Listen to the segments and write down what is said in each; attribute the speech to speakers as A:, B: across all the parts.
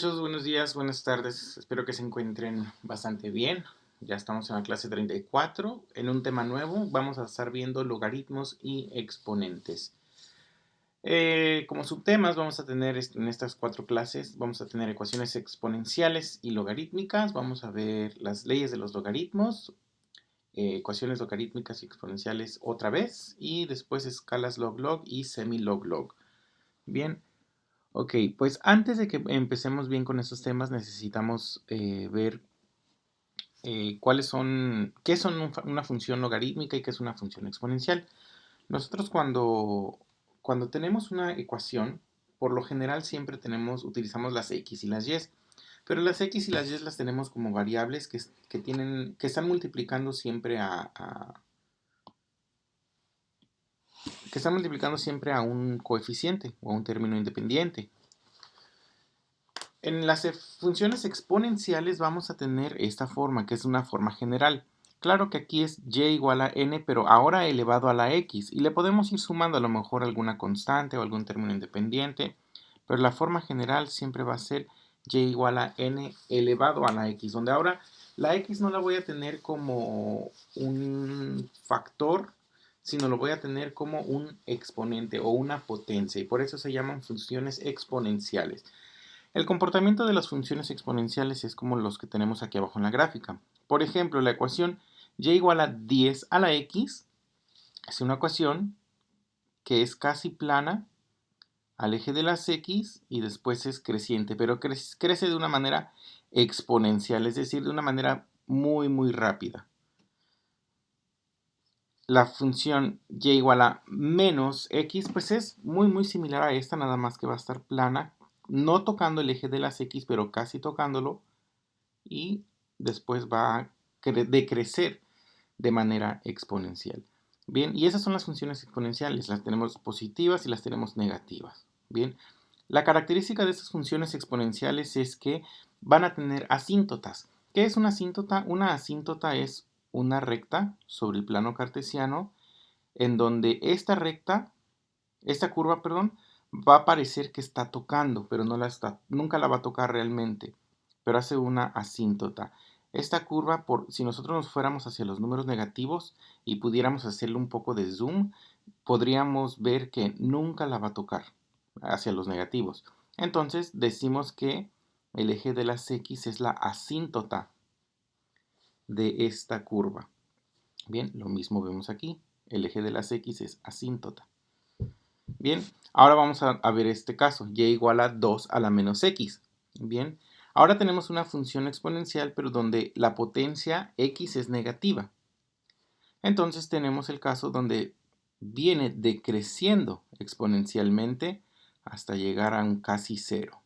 A: Muchos buenos días, buenas tardes. Espero que se encuentren bastante bien. Ya estamos en la clase 34. En un tema nuevo vamos a estar viendo logaritmos y exponentes. Como subtemas vamos a tener en estas 4 clases, vamos a tener ecuaciones exponenciales y logarítmicas. Vamos a ver las leyes de los logaritmos, ecuaciones logarítmicas y exponenciales otra vez, y después escalas log-log y semi-log-log. Bien. Ok, pues antes de que empecemos bien con estos temas, necesitamos ver qué son una función logarítmica y qué es una función exponencial. Nosotros cuando tenemos una ecuación, por lo general siempre utilizamos las x y las y, pero las x y las y las tenemos como variables que están multiplicando siempre a un coeficiente o a un término independiente. En las funciones exponenciales vamos a tener esta forma, que es una forma general. Claro que aquí es y igual a n, pero ahora elevado a la x, y le podemos ir sumando a lo mejor alguna constante o algún término independiente, pero la forma general siempre va a ser y igual a n elevado a la x, donde ahora la x no la voy a tener como un factor, sino lo voy a tener como un exponente o una potencia, y por eso se llaman funciones exponenciales. El comportamiento de las funciones exponenciales es como los que tenemos aquí abajo en la gráfica. Por ejemplo, la ecuación y igual a 10 a la x es una ecuación que es casi plana al eje de las x y después es creciente, pero crece de una manera exponencial, es decir, de una manera muy rápida. La función y igual a menos x pues es muy similar a esta, nada más que va a estar plana, no tocando el eje de las x, pero casi tocándolo, y después va a decrecer de manera exponencial. Bien, y esas son las funciones exponenciales. Las tenemos positivas y las tenemos negativas. Bien, la característica de estas funciones exponenciales es que van a tener asíntotas. ¿Qué es una asíntota? Una asíntota es una recta sobre el plano cartesiano en donde esta curva, perdón, va a parecer que está tocando, pero nunca la va a tocar realmente, pero hace una asíntota. Esta curva, si nosotros nos fuéramos hacia los números negativos y pudiéramos hacerle un poco de zoom, podríamos ver que nunca la va a tocar hacia los negativos. Entonces decimos que el eje de las x es la asíntota de esta curva. Bien, lo mismo vemos aquí. El eje de las x es asíntota. Bien, ahora vamos a ver este caso, y igual a 2 a la menos x. Bien, ahora tenemos una función exponencial, pero donde la potencia x es negativa. Entonces tenemos el caso donde viene decreciendo exponencialmente hasta llegar a un casi cero.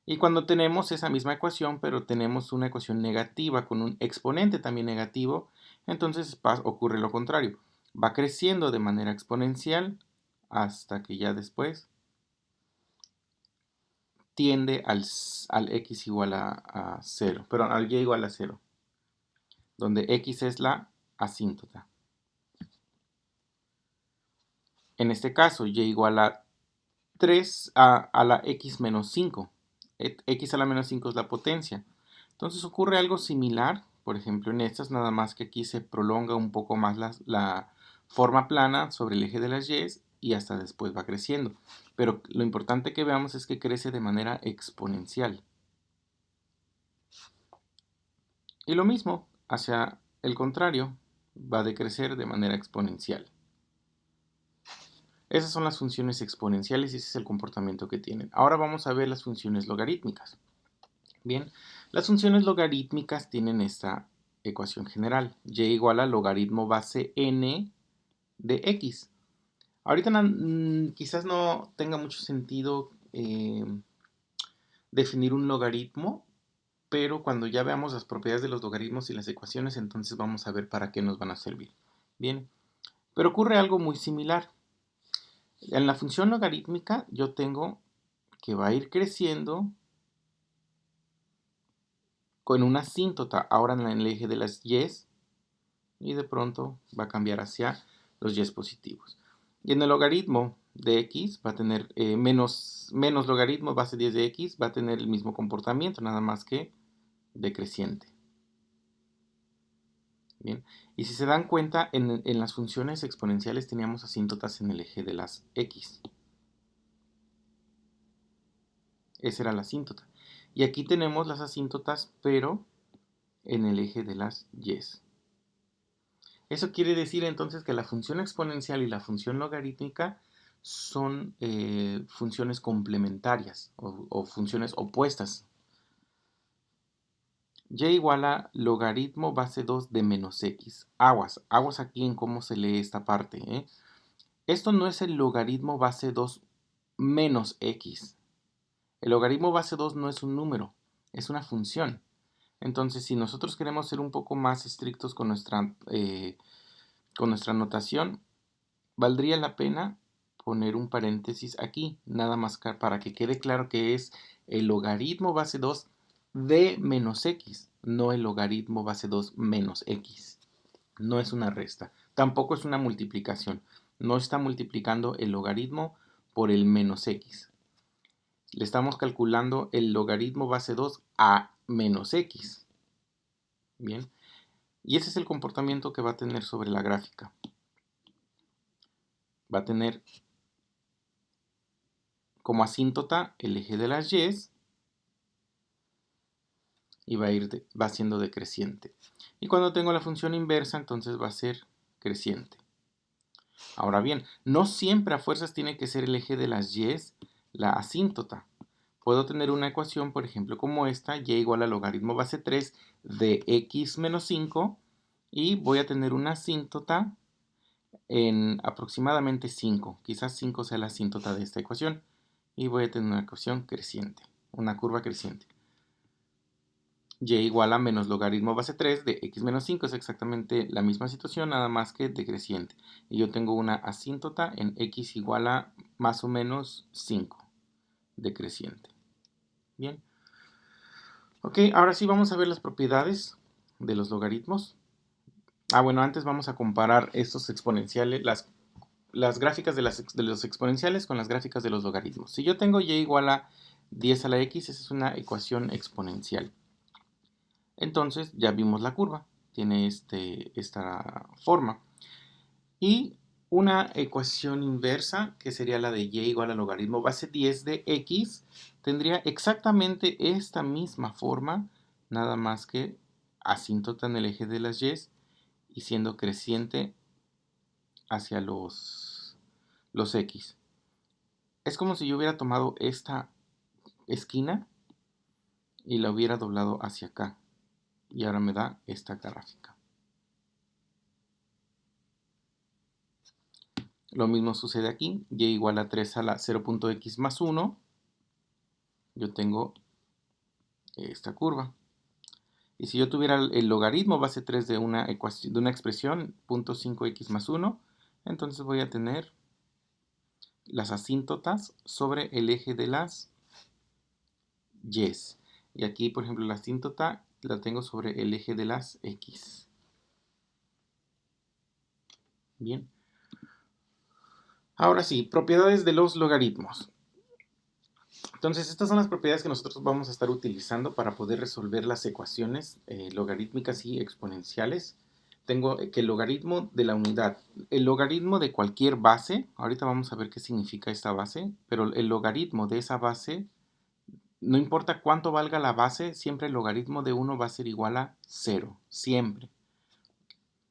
A: Y cuando tenemos esa misma ecuación, pero tenemos una ecuación negativa con un exponente también negativo, entonces ocurre lo contrario. Va creciendo de manera exponencial hasta que ya después tiende al x igual a 0, perdón, al y igual a 0, donde x es la asíntota. En este caso, y igual a 3 a la x menos 5. X a la menos 5 es la potencia. Entonces ocurre algo similar, por ejemplo en estas, nada más que aquí se prolonga un poco más la forma plana sobre el eje de las y y hasta después va creciendo. Pero lo importante que veamos es que crece de manera exponencial. Y lo mismo, hacia el contrario, va a decrecer de manera exponencial. Esas son las funciones exponenciales y ese es el comportamiento que tienen. Ahora vamos a ver las funciones logarítmicas. Bien, las funciones logarítmicas tienen esta ecuación general, y igual a logaritmo base n de x. Ahorita quizás no tenga mucho sentido definir un logaritmo, pero cuando ya veamos las propiedades de los logaritmos y las ecuaciones, entonces vamos a ver para qué nos van a servir. Bien, pero ocurre algo muy similar. En la función logarítmica yo tengo que va a ir creciendo con una asíntota ahora en el eje de las y de pronto va a cambiar hacia los y positivos. Y en el logaritmo de x va a tener menos logaritmo base 10 de x va a tener el mismo comportamiento, nada más que decreciente. Bien, y si se dan cuenta, en las funciones exponenciales teníamos asíntotas en el eje de las x. Esa era la asíntota. Y aquí tenemos las asíntotas, pero en el eje de las y. Eso quiere decir entonces que la función exponencial y la función logarítmica son funciones complementarias o funciones opuestas. Y igual a logaritmo base 2 de menos x. Aguas aquí en cómo se lee esta parte. Esto no es el logaritmo base 2 menos x. El logaritmo base 2 no es un número, es una función. Entonces, si nosotros queremos ser un poco más estrictos con nuestra notación, valdría la pena poner un paréntesis aquí, nada más para que quede claro que es el logaritmo base 2 de menos x, no el logaritmo base 2 menos x. No es una resta, tampoco es una multiplicación. No está multiplicando el logaritmo por el menos x. Le estamos calculando el logaritmo base 2 a menos x. Bien, y ese es el comportamiento que va a tener sobre la gráfica. Va a tener como asíntota el eje de las y va siendo decreciente. Y cuando tengo la función inversa, entonces va a ser creciente. Ahora bien, no siempre a fuerzas tiene que ser el eje de las y la asíntota. Puedo tener una ecuación, por ejemplo, como esta, y igual al logaritmo base 3 de x menos 5, y voy a tener una asíntota en aproximadamente 5. Quizás 5 sea la asíntota de esta ecuación, y voy a tener una ecuación creciente, una curva creciente. Y igual a menos logaritmo base 3 de x menos 5 es exactamente la misma situación, nada más que decreciente. Y yo tengo una asíntota en x igual a más o menos 5, decreciente. Bien. Ok, ahora sí vamos a ver las propiedades de los logaritmos. Bueno, antes vamos a comparar estos exponenciales, las gráficas de los exponenciales con las gráficas de los logaritmos. Si yo tengo y igual a 10 a la x, esa es una ecuación exponencial. Entonces ya vimos la curva, tiene esta forma. Y una ecuación inversa, que sería la de y igual al logaritmo base 10 de x, tendría exactamente esta misma forma, nada más que asíntota en el eje de las y siendo creciente hacia los x. Es como si yo hubiera tomado esta esquina y la hubiera doblado hacia acá. Y ahora me da esta gráfica. Lo mismo sucede aquí, y igual a 3 a la 0.x más 1, yo tengo esta curva. Y si yo tuviera el logaritmo base 3 de una expresión, 0.5x más 1, entonces voy a tener las asíntotas sobre el eje de las y. Y aquí, por ejemplo, la asíntota la tengo sobre el eje de las x. Bien. Ahora sí, propiedades de los logaritmos. Entonces, estas son las propiedades que nosotros vamos a estar utilizando para poder resolver las ecuaciones logarítmicas y exponenciales. Tengo que el logaritmo de la unidad, el logaritmo de cualquier base, ahorita vamos a ver qué significa esta base, pero el logaritmo de esa base, no importa cuánto valga la base, siempre el logaritmo de 1 va a ser igual a 0, siempre.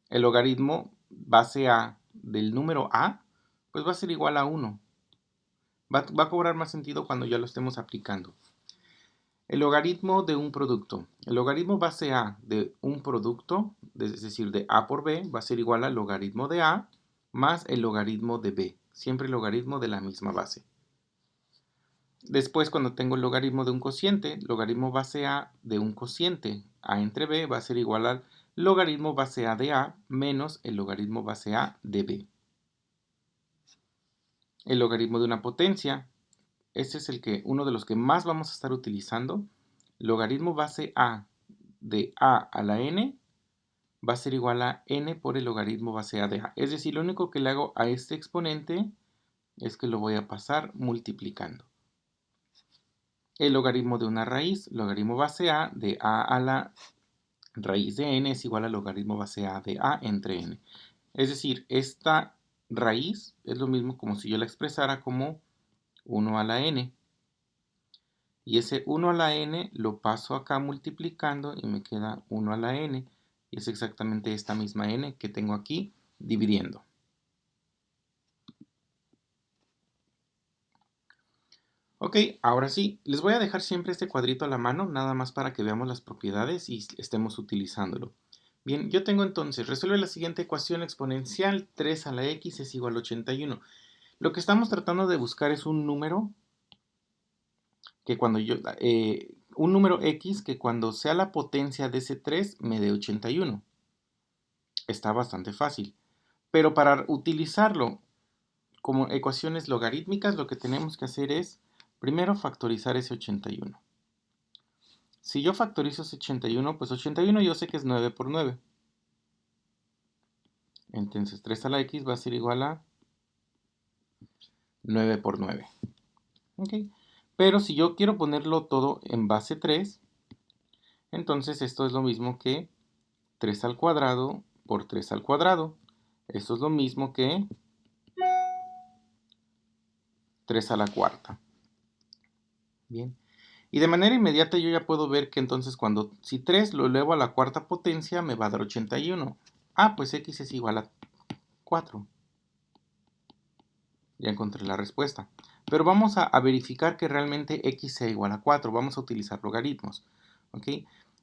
A: El logaritmo base A del número A, pues va a ser igual a 1. Va a cobrar más sentido cuando ya lo estemos aplicando. El logaritmo de un producto. El logaritmo base A de un producto, es decir, de A por B, va a ser igual al logaritmo de A más el logaritmo de B. Siempre el logaritmo de la misma base. Después, cuando tengo el logaritmo de un cociente, logaritmo base A de un cociente A entre B va a ser igual al logaritmo base A de A menos el logaritmo base A de B. El logaritmo de una potencia. Este es uno de los que más vamos a estar utilizando. Logaritmo base A de A a la n va a ser igual a n por el logaritmo base A de A. Es decir, lo único que le hago a este exponente es que lo voy a pasar multiplicando. El logaritmo de una raíz, logaritmo base a, de a a la raíz de n es igual al logaritmo base a de a entre n. Es decir, esta raíz es lo mismo como si yo la expresara como 1 a la n. Y ese 1 a la n lo paso acá multiplicando y me queda 1 a la n. Y es exactamente esta misma n que tengo aquí dividiendo. Ok, ahora sí, les voy a dejar siempre este cuadrito a la mano, nada más para que veamos las propiedades y estemos utilizándolo. Bien, yo tengo entonces, resuelve la siguiente ecuación exponencial, 3 a la x es igual a 81. Lo que estamos tratando de buscar es un número que cuando un número x que cuando sea la potencia de ese 3 me dé 81. Está bastante fácil. Pero para utilizarlo como ecuaciones logarítmicas, lo que tenemos que hacer es primero factorizar ese 81. Si yo factorizo ese 81, pues 81 yo sé que es 9 por 9. Entonces 3 a la x va a ser igual a 9 por 9. ¿Ok? Pero si yo quiero ponerlo todo en base 3, entonces esto es lo mismo que 3 al cuadrado por 3 al cuadrado. Esto es lo mismo que 3 a la cuarta. Bien. Y de manera inmediata yo ya puedo ver que entonces si 3 lo elevo a la cuarta potencia me va a dar 81. Ah, pues x es igual a 4. Ya encontré la respuesta. Pero vamos a verificar que realmente x sea igual a 4. Vamos a utilizar logaritmos. ¿Ok?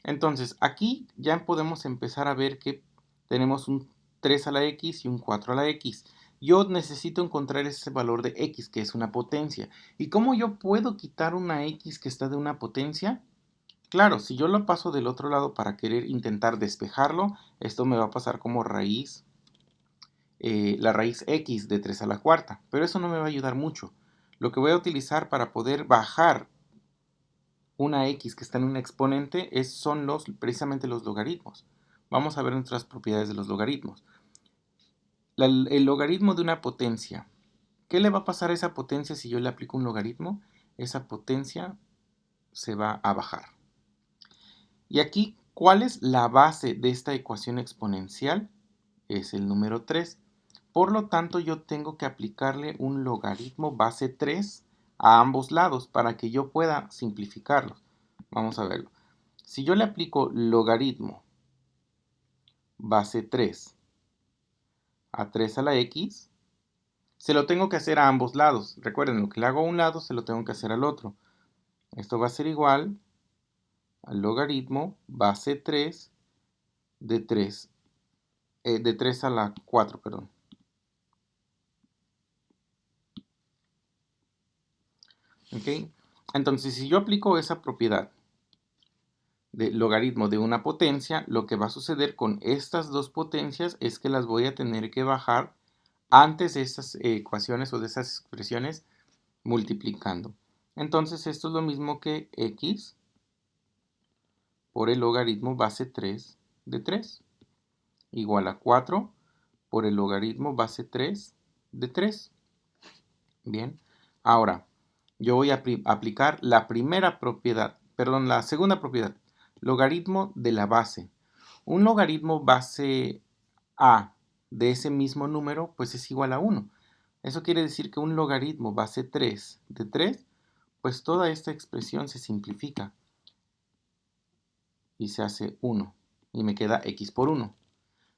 A: Entonces, aquí ya podemos empezar a ver que tenemos un 3 a la x y un 4 a la x. Yo necesito encontrar ese valor de x, que es una potencia. ¿Y cómo yo puedo quitar una x que está de una potencia? Claro, si yo lo paso del otro lado para querer intentar despejarlo, esto me va a pasar como raíz la raíz x de 3 a la cuarta, pero eso no me va a ayudar mucho. Lo que voy a utilizar para poder bajar una x que está en un exponente son precisamente los logaritmos. Vamos a ver nuestras propiedades de los logaritmos. El logaritmo de una potencia. ¿Qué le va a pasar a esa potencia si yo le aplico un logaritmo? Esa potencia se va a bajar. Y aquí, ¿cuál es la base de esta ecuación exponencial? Es el número 3. Por lo tanto, yo tengo que aplicarle un logaritmo base 3 a ambos lados para que yo pueda simplificarlos. Vamos a verlo. Si yo le aplico logaritmo base 3 a 3 a la x, se lo tengo que hacer a ambos lados. Recuerden, lo que le hago a un lado se lo tengo que hacer al otro. Esto va a ser igual al logaritmo base 3 de 3 a la 4, perdón. ¿Ok? Entonces, si yo aplico esa propiedad de logaritmo de una potencia, lo que va a suceder con estas dos potencias es que las voy a tener que bajar antes de estas ecuaciones o de esas expresiones multiplicando. Entonces, esto es lo mismo que x por el logaritmo base 3 de 3 igual a 4 por el logaritmo base 3 de 3. Bien, ahora yo voy a aplicar la primera propiedad, perdón, la segunda propiedad, logaritmo de la base. Un logaritmo base a de ese mismo número, pues es igual a 1. Eso quiere decir que un logaritmo base 3 de 3, pues toda esta expresión se simplifica y se hace 1 y me queda x por 1.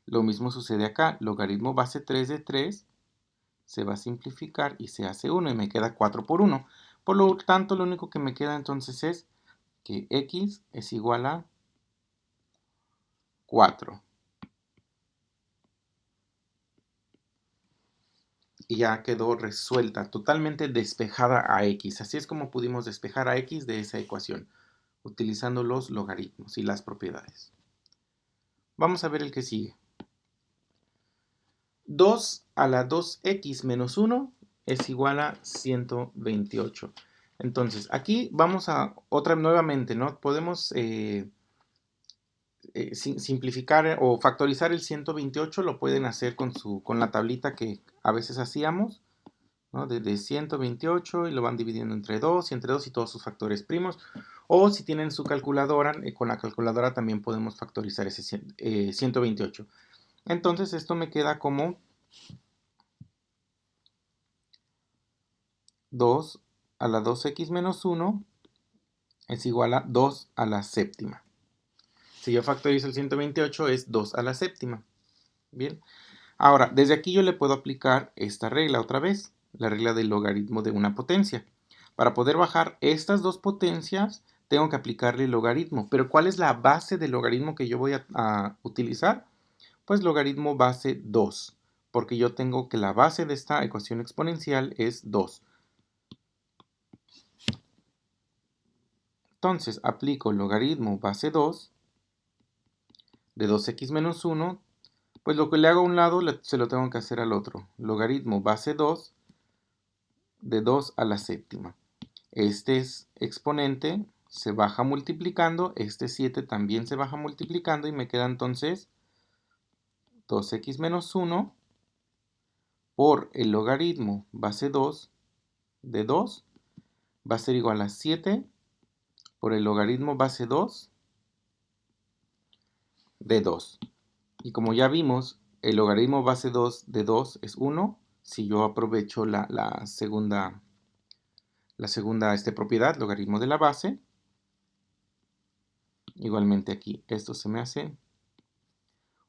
A: Lo mismo sucede acá, logaritmo base 3 de 3 se va a simplificar y se hace 1 y me queda 4 por 1. Por lo tanto, lo único que me queda entonces es que x es igual a 4. Y ya quedó resuelta, totalmente despejada a x. Así es como pudimos despejar a x de esa ecuación, utilizando los logaritmos y las propiedades. Vamos a ver el que sigue. 2 a la 2x menos 1 es igual a 128. Entonces, aquí vamos a nuevamente, ¿no? Podemos simplificar o factorizar el 128, lo pueden hacer con la tablita que a veces hacíamos. ¿no? De 128 y lo van dividiendo entre 2 y entre 2 y todos sus factores primos. O si tienen su calculadora, con la calculadora también podemos factorizar ese 128. Entonces esto me queda como 2 a la 2x menos 1 es igual a 2 a la séptima. Si yo factorizo el 128 es 2 a la séptima. Bien. Ahora, desde aquí yo le puedo aplicar esta regla otra vez, la regla del logaritmo de una potencia. Para poder bajar estas dos potencias, tengo que aplicarle el logaritmo. Pero ¿cuál es la base del logaritmo que yo voy a utilizar? Pues logaritmo base 2, porque yo tengo que la base de esta ecuación exponencial es 2. Entonces, aplico logaritmo base 2 de 2x menos 1, pues lo que le hago a un lado se lo tengo que hacer al otro. Logaritmo base 2 de 2 a la séptima. Este es exponente, se baja multiplicando, este 7 también se baja multiplicando y me queda entonces 2x menos 1 por el logaritmo base 2 de 2 va a ser igual a 7 por el logaritmo base 2 de 2. Y como ya vimos, el logaritmo base 2 de 2 es 1. Si yo aprovecho la segunda propiedad, logaritmo de la base, igualmente aquí esto se me hace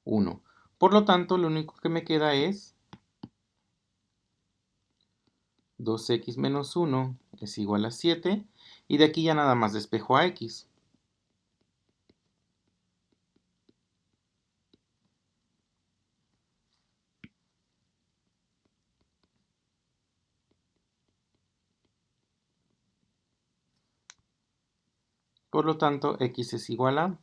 A: 1. Por lo tanto, lo único que me queda es 2x menos 1 es igual a 7. Y de aquí ya nada más despejo a x. Por lo tanto, x es igual a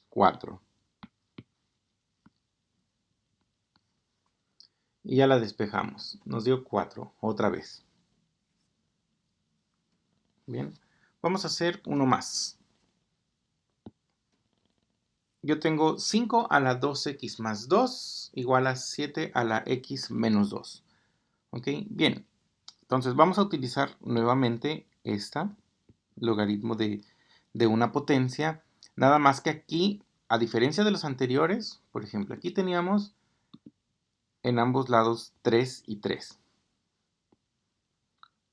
A: 4. Y ya la despejamos. Nos dio 4 otra vez. Bien, vamos a hacer uno más. Yo tengo 5 a la 2x más 2 igual a 7 a la x menos 2. ¿Ok? Bien, entonces vamos a utilizar nuevamente esta logaritmo de una potencia. Nada más que aquí, a diferencia de los anteriores, por ejemplo, aquí teníamos en ambos lados 3 y 3.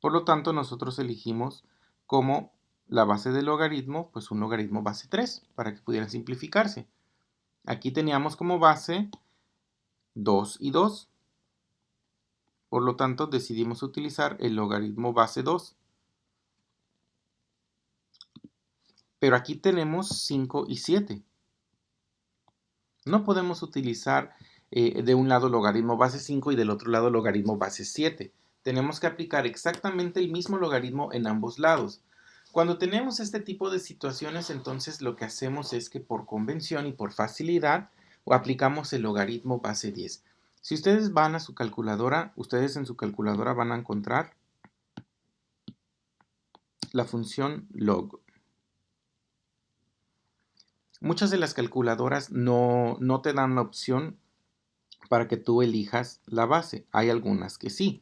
A: Por lo tanto, nosotros elegimos como la base del logaritmo, pues un logaritmo base 3, para que pudieran simplificarse. Aquí teníamos como base 2 y 2. Por lo tanto, decidimos utilizar el logaritmo base 2. Pero aquí tenemos 5 y 7. No podemos utilizar de un lado logaritmo base 5 y del otro lado logaritmo base 7. Tenemos que aplicar exactamente el mismo logaritmo en ambos lados. Cuando tenemos este tipo de situaciones, entonces lo que hacemos es que por convención y por facilidad aplicamos el logaritmo base 10. Si ustedes van a su calculadora, ustedes en su calculadora van a encontrar la función log. Muchas de las calculadoras no te dan la opción para que tú elijas la base. Hay algunas que sí.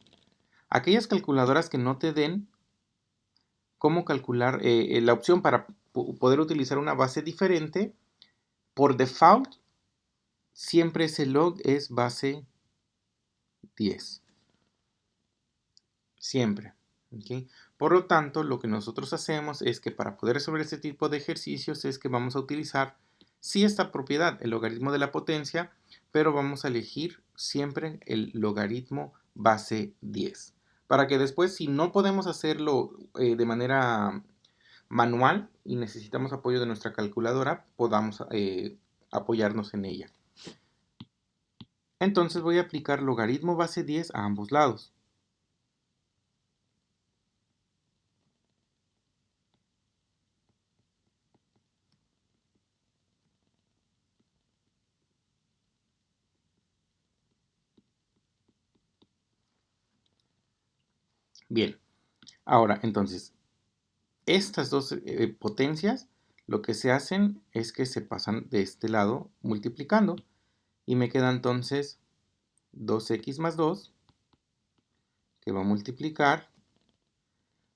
A: Aquellas calculadoras que no te den cómo calcular la opción para poder utilizar una base diferente, por default, siempre ese log es base 10. Siempre. ¿Okay? Por lo tanto, lo que nosotros hacemos es que para poder resolver este tipo de ejercicios es que vamos a utilizar sí esta propiedad, el logaritmo de la potencia, pero vamos a elegir siempre el logaritmo base 10. Para que después, si no podemos hacerlo de manera manual y necesitamos apoyo de nuestra calculadora, podamos apoyarnos en ella. Entonces voy a aplicar logaritmo base 10 a ambos lados. Bien, ahora entonces, estas dos potencias lo que se hacen es que se pasan de este lado multiplicando. Y me queda entonces 2x más 2, que va a multiplicar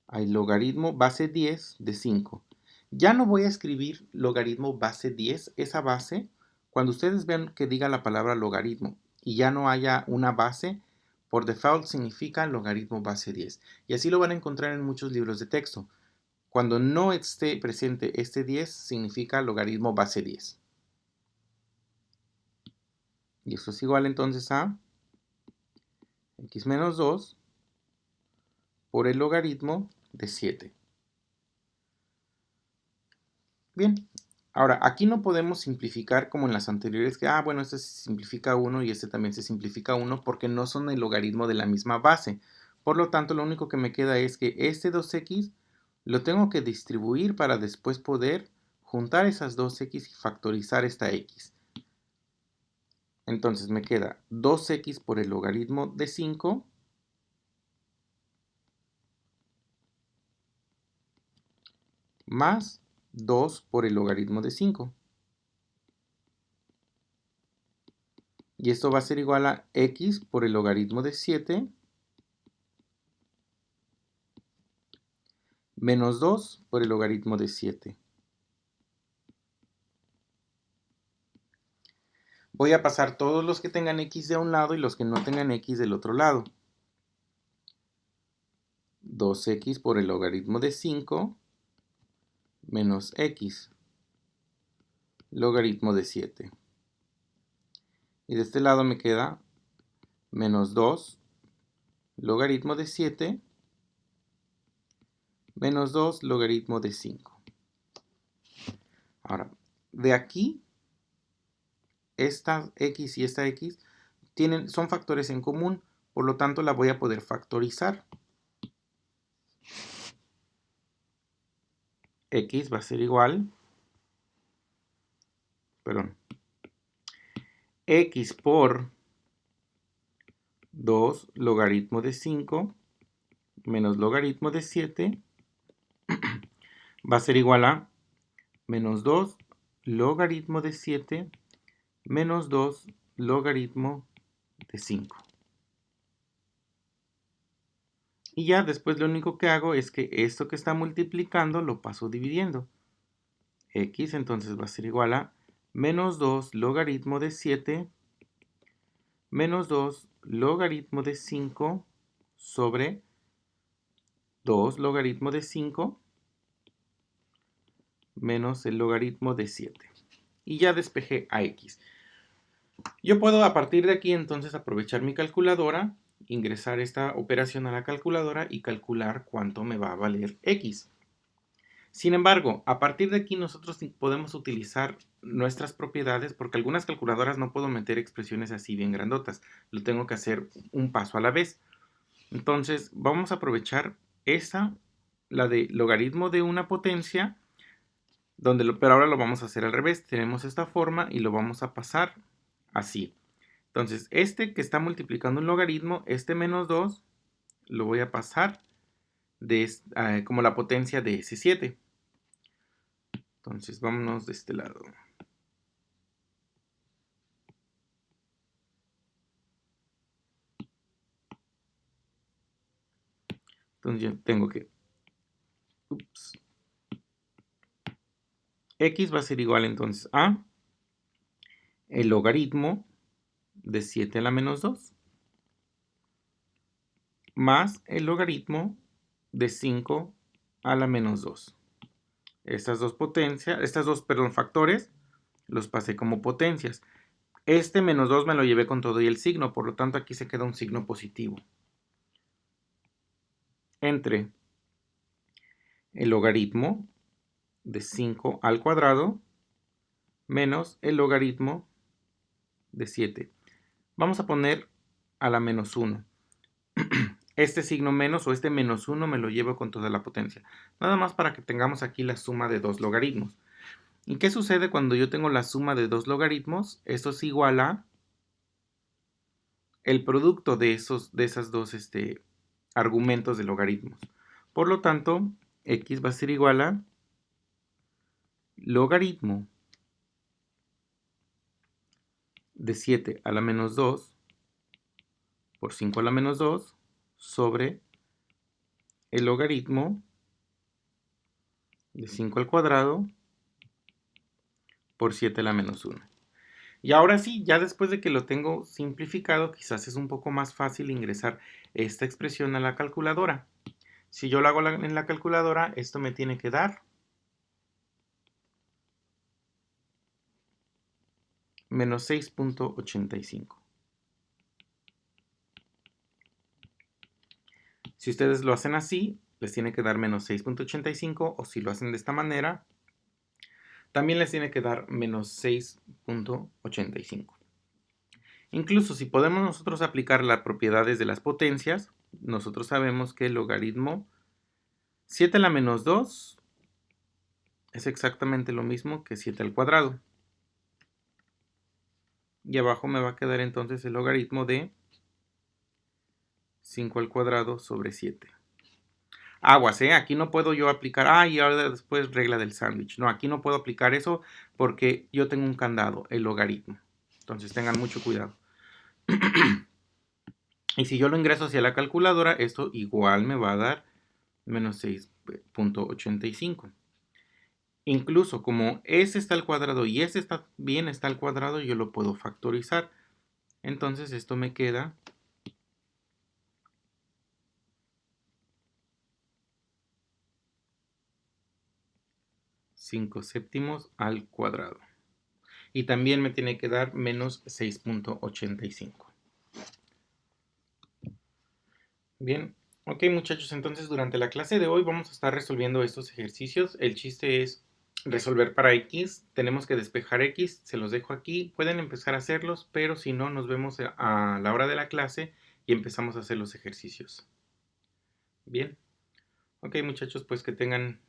A: al logaritmo base 10 de 5. Ya no voy a escribir logaritmo base 10, esa base, cuando ustedes vean que diga la palabra logaritmo y ya no haya una base, por default significa logaritmo base 10. Y así lo van a encontrar en muchos libros de texto. Cuando no esté presente este 10, significa logaritmo base 10. Y esto es igual entonces a x menos 2 por el logaritmo de 7. Bien, ahora aquí no podemos simplificar como en las anteriores, que, bueno, este se simplifica 1 y este también se simplifica 1 porque no son el logaritmo de la misma base. Por lo tanto, lo único que me queda es que este 2x lo tengo que distribuir para después poder juntar esas 2x y factorizar esta x. Entonces me queda 2x por el logaritmo de 5 más 2 por el logaritmo de 5. Y esto va a ser igual a x por el logaritmo de 7 menos 2 por el logaritmo de 7. Voy a pasar todos los que tengan x de un lado y los que no tengan x del otro lado. 2x por el logaritmo de 5 menos x logaritmo de 7. Y de este lado me queda menos 2 logaritmo de 7 menos 2 logaritmo de 5. Ahora, de aquí, esta x y esta x son factores en común, por lo tanto la voy a poder factorizar. X va a ser igual, x por 2 logaritmo de 5 menos logaritmo de 7 va a ser igual a menos 2 logaritmo de 7 menos 2 logaritmo de 5. Y ya después lo único que hago es que esto que está multiplicando lo paso dividiendo. X entonces va a ser igual a menos 2 logaritmo de 7 menos 2 logaritmo de 5 sobre 2 logaritmo de 5 menos el logaritmo de 7. Y ya despejé a x. Yo puedo a partir de aquí entonces aprovechar mi calculadora, ingresar esta operación a la calculadora y calcular cuánto me va a valer x. Sin embargo, a partir de aquí nosotros podemos utilizar nuestras propiedades porque algunas calculadoras no puedo meter expresiones así bien grandotas. Lo tengo que hacer un paso a la vez. Entonces vamos a aprovechar esta, la de logaritmo de una potencia, pero ahora lo vamos a hacer al revés. Tenemos esta forma y lo vamos a pasar así. Entonces, este que está multiplicando un logaritmo, este menos 2, lo voy a pasar como la potencia de ese 7. Entonces, vámonos de este lado. Entonces, yo tengo que... X va a ser igual entonces a el logaritmo de 7 a la menos 2 más el logaritmo de 5 a la menos 2. Estas dos factores los pasé como potencias. Este menos 2 me lo llevé con todo y el signo, por lo tanto aquí se queda un signo positivo. Entre el logaritmo de 5 al cuadrado menos el logaritmo de 7. Vamos a poner a la menos 1. Este signo menos o este menos 1 me lo llevo con toda la potencia. Nada más para que tengamos aquí la suma de dos logaritmos. ¿Y qué sucede cuando yo tengo la suma de dos logaritmos? Esto es igual a el producto de esos dos argumentos de logaritmos. Por lo tanto, x va a ser igual a logaritmo de 7 a la menos 2 por 5 a la menos 2 sobre el logaritmo de 5 al cuadrado por 7 a la menos 1. Y ahora sí, ya después de que lo tengo simplificado, quizás es un poco más fácil ingresar esta expresión a la calculadora. Si yo lo hago en la calculadora, esto me tiene que dar menos 6.85. Si ustedes lo hacen así, les tiene que dar menos 6.85, o si lo hacen de esta manera, también les tiene que dar menos 6.85. Incluso si podemos nosotros aplicar las propiedades de las potencias, nosotros sabemos que el logaritmo 7 a la menos 2 es exactamente lo mismo que 7 al cuadrado. Y abajo me va a quedar entonces el logaritmo de 5 al cuadrado sobre 7. Aguas, aquí no puedo yo aplicar, y ahora después regla del sándwich. No, aquí no puedo aplicar eso porque yo tengo un candado, el logaritmo. Entonces tengan mucho cuidado. Y si yo lo ingreso hacia la calculadora, esto igual me va a dar menos 6.85. Incluso como ese está al cuadrado y ese también está al cuadrado, yo lo puedo factorizar. Entonces esto me queda 5 séptimos al cuadrado. Y también me tiene que dar menos 6.85. Bien, ok muchachos, entonces durante la clase de hoy vamos a estar resolviendo estos ejercicios. El chiste es resolver para X, tenemos que despejar X, se los dejo aquí, pueden empezar a hacerlos, pero si no, nos vemos a la hora de la clase y empezamos a hacer los ejercicios. Bien, ok muchachos, pues que tengan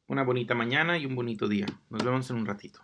A: una bonita mañana y un bonito día. Nos vemos en un ratito.